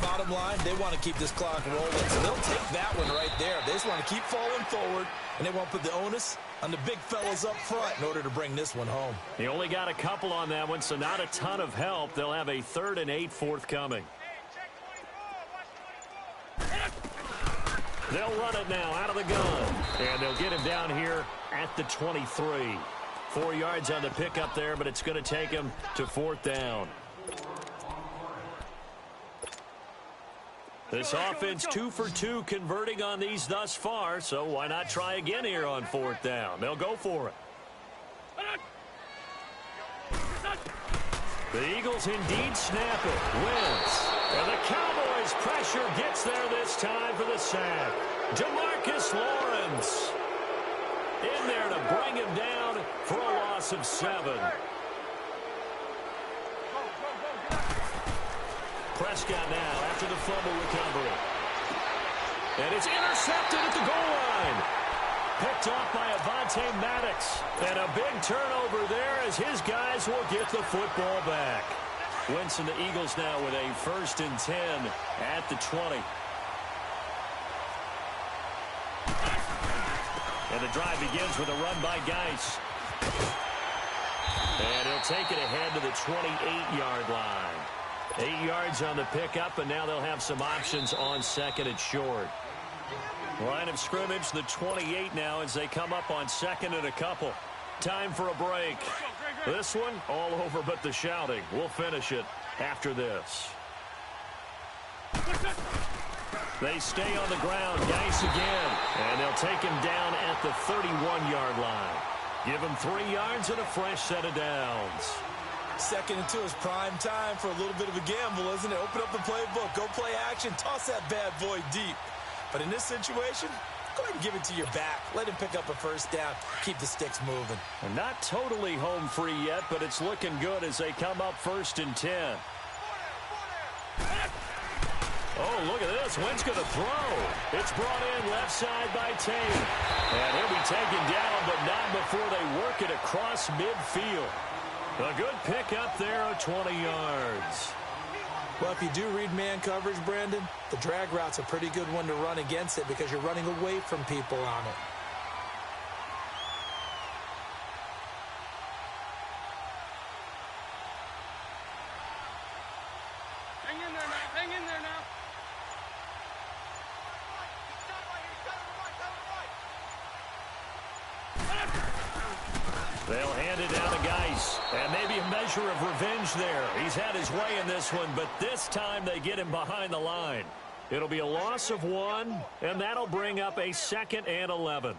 Bottom line, they want to keep this clock rolling, so they'll take that one right there. They just want to keep falling forward, and they won't put the onus on the big fellas up front in order to bring this one home. He only got a couple on that one, so not a ton of help. They'll have a 3rd and 8 forthcoming. They'll run it now out of the gun, and they'll get him down here at the 23. 4 yards on the pickup there, but it's going to take him to 4th down. This offense 2 for 2 converting on these thus far, so why not try again here on 4th down? They'll go for it. The Eagles indeed snap it. Wins. And the Cowboys pressure gets there this time for the sack. Demarcus Lawrence in there to bring him down for a loss of 7. Prescott now after the fumble recovery. And it's intercepted at the goal line. Picked off by Avonte Maddox. And a big turnover there as his guys will get the football back. Winston, the Eagles now with a 1st and 10 at the 20. And the drive begins with a run by Geis. And he'll take it ahead to the 28-yard line. 8 yards on the pickup, and now they'll have some options on 2nd and short. Line of scrimmage, the 28 now as they come up on 2nd and a couple. Time for a break. This one, all over but the shouting. We'll finish it after this. They stay on the ground. Geis again. And they'll take him down at the 31-yard line. Give him 3 yards and a fresh set of downs. 2nd and 2 is prime time for a little bit of a gamble, isn't it? Open up the playbook. Go play action. Toss that bad boy deep. But in this situation, go ahead and give it to your back. Let him pick up a 1st down. Keep the sticks moving. And not totally home free yet, but it's looking good as they come up 1st and 10. Oh, look at this. Wentz going to throw. It's brought in left side by Tate. And he'll be taken down, but not before they work it across midfield. A good pickup there of 20 yards. Well, if you do read man coverage, Brandon, the drag route's a pretty good one to run against it because you're running away from people on it. Hang in there now. Hang in there now. They'll hand it down to Geis. And maybe a measure of revenge there. He's had his way in this one, but this time they get him behind the line. It'll be a loss of 1, and that'll bring up a 2nd and 11.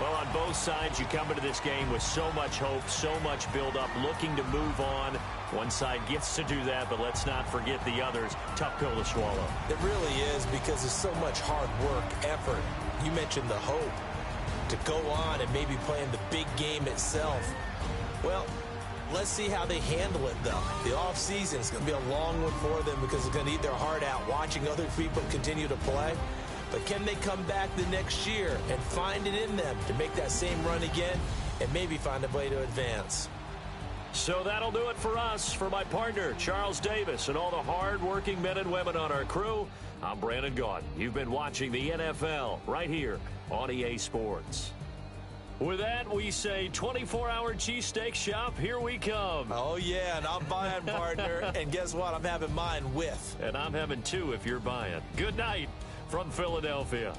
Well, on both sides, you come into this game with so much hope, so much build-up, looking to move on. One side gets to do that, but let's not forget the others. Tough pill to swallow. It really is because there's so much hard work, effort. You mentioned the hope to go on and maybe play in the big game itself. Well, let's see how they handle it, though. The offseason is going to be a long one for them because they're going to eat their heart out watching other people continue to play. But can they come back the next year and find it in them to make that same run again and maybe find a way to advance? So that'll do it for us. For my partner, Charles Davis, and all the hard-working men and women on our crew, I'm Brandon Gaudin. You've been watching the NFL right here on EA Sports. With that, we say 24-hour cheesesteak shop, here we come. Oh, yeah, and I'm buying, partner. And guess what? I'm having mine with. And I'm having 2 if you're buying. Good night from Philadelphia.